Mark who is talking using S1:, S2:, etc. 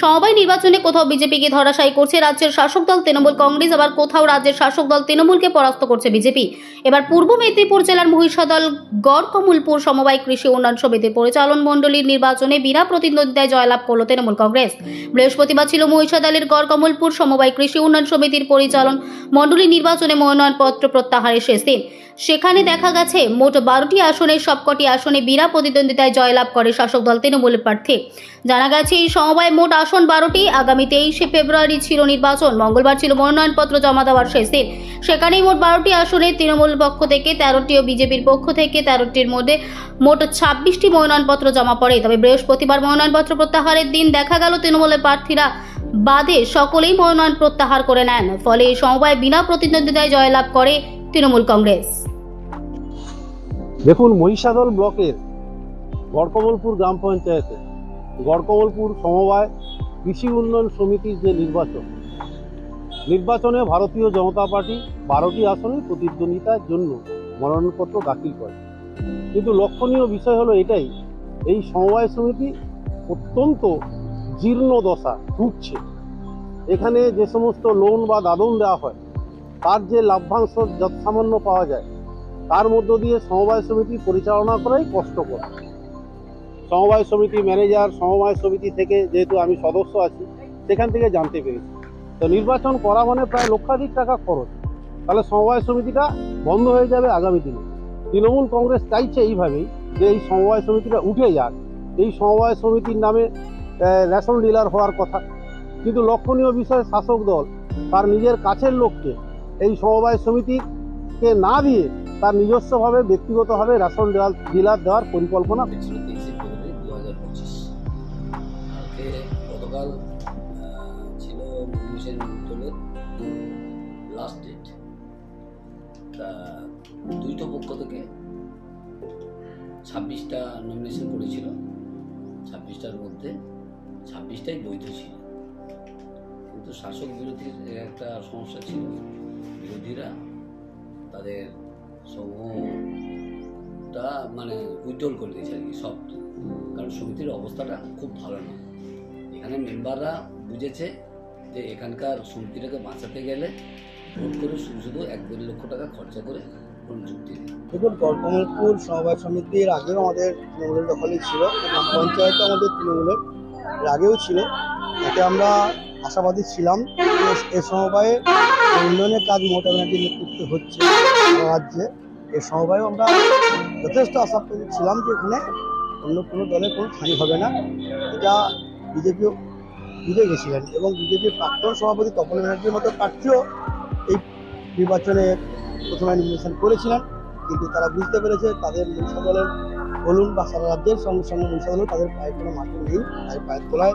S1: সমবায় নির্বাচনে কোথাও বিজেপিকে ধরাশায়ী করছে রাজ্যের শাসক দল তৃণমূল কংগ্রেস, আবার কোথাও রাজ্যের শাসক দল তৃণমূলকে পরাস্ত করছে বিজেপি। এবার পূর্ব মেদিনীপুর জেলার মহিষাদল গড়কমলপুর সমবায় কৃষি উন্নয়ন সমিতির পরিচালন মণ্ডলীর নির্বাচনে বিনা প্রতিদ্বন্দ্বিতায় জয়লাভ করল তৃণমূল কংগ্রেস। বৃহস্পতিবার ছিল মহিষাদলের গড়কমলপুর সমবায় কৃষি উন্নয়ন সমিতির পরিচালন মণ্ডলীর নির্বাচনে মনোনয়নপত্র প্রত্যাহারের শেষ দিন। সেখানে দেখা গেছে মোট 12টি আসনের সবকটি আসনে বিনা প্রতিদ্বন্দ্বিতায় জয়লাভ করে শাসক দল তৃণমূলের প্রার্থী। জানা গেছে এই সমবায় মোট আসন 12টি। আগামী 23শে ফেব্রুয়ারি ছিল নির্বাচন। মঙ্গলবার ছিল মনোনয়নপত্র জমা দেওয়ার শেষ দিন। সেখানেই মোট 12টি আসনে তৃণমূলের পক্ষ থেকে 13টি ও বিজেপির পক্ষ থেকে 13টির মধ্যে মোট 26টি মনোনয়নপত্র জমা পড়ে। তবে বৃহস্পতিবার মনোনয়নপত্র প্রত্যাহারের দিন দেখা গেল তৃণমূলের প্রার্থীরা বাদে সকলেই মনোনয়ন প্রত্যাহার করে নেন। ফলে এই সমবায় বিনা প্রতিদ্বন্দ্বিতায় জয়লাভ করে তৃণমূল কংগ্রেস।
S2: দেখুন, মহিষাদল ব্লকের গড়কমলপুর গ্রাম পঞ্চায়েতে গড়কমলপুর সমবায় কৃষি উন্নয়ন সমিতির যে নির্বাচনে ভারতীয় জনতা পার্টি 12টি আসনে প্রতিদ্বন্দ্বিতার জন্য মনোনয়নপত্র দাখিল করে। কিন্তু লক্ষণীয় বিষয় হলো এটাই, এই সমবায় সমিতি অত্যন্ত জীর্ণ দশা ভুগছে। এখানে যে সমস্ত লোন বা দাদন দেওয়া হয় তার যে লাভ্যাংশ যৎসামান্য পাওয়া যায় তার মধ্য দিয়ে সমবায় সমিতি পরিচালনা করাই কষ্টকর। সমবায় সমিতি ম্যানেজার, সমবায় সমিতি থেকে যেহেতু আমি সদস্য আছি সেখান থেকে জানতে পেরেছি, তো নির্বাচন করা মানে প্রায় লক্ষাধিক টাকা খরচ। তাহলে সমবায় সমিতিটা বন্ধ হয়ে যাবে আগামী দিনে। তৃণমূল কংগ্রেস চাইছে এইভাবেই যে এই সমবায় সমিতিটা উঠে যাক। এই সমবায় সমিতির নামে রেশন ডিলার হওয়ার কথা, কিন্তু লক্ষণীয় বিষয় শাসক দল তার নিজের কাছের লোককে এই সমবায় সমিতিকে না দিয়ে তার নিজস্বভাবে ব্যক্তিগতভাবে রেশন ডিলার দেওয়ার পরিকল্পনা।
S3: গতকাল ছিল নমিনেশন তোলের লাস্ট ডেট। তা দুইটা পক্ষ থেকে 26টা নমিনেশন করেছিল। 26টার মধ্যে 26টাই বৈধ ছিল, কিন্তু শাসক বিরোধীর একটা সমস্যা ছিল। বিরোধীরা তাদের সমূহটা উইথড্রল করে দিয়েছে আর কি সব, কারণ সমিতির অবস্থাটা খুব ভালো না। এখানে মেম্বাররা বুঝেছে যে এখানকার সমিতিটাকে বাঁচাতে গেলে ভোট করে শুধু 1-2 লক্ষ টাকা খরচা করে কোনো যুক্তি নেই।
S4: দেখুন, গড়কমলপুর সমবায় সমিতির আগেও আমাদের তৃণমূলের দখলেই ছিল, গ্রাম পঞ্চায়েতে আমাদের তৃণমূলের আগেও ছিল। এতে আমরা আশাবাদী ছিলাম এ সমবায়ে উন্নয়নের কাজ মমতা ব্যানার্জির নেতৃত্বে হচ্ছে রাজ্যে। এই সমবায়েও আমরা যথেষ্ট আশাবাদী ছিলাম যে এখানে অন্য কোনো দলের কোনো ঠাঁই হবে না। এটা বিজেপিও বুঝে গেছিলেন, এবং বিজেপির প্রাক্তন সভাপতি তপন ব্যানার্জির মতো প্রার্থীও এই নির্বাচনে প্রথমে নমিনেশন করেছিলেন, কিন্তু তারা বুঝতে পেরেছে তাদের মহিষাদলের বলুন বা সারা রাজ্যের সঙ্গে সঙ্গে মহিষাদলেও তাদের পায়ের কোনো মাটি নেই, তাদের পায়ের তলায়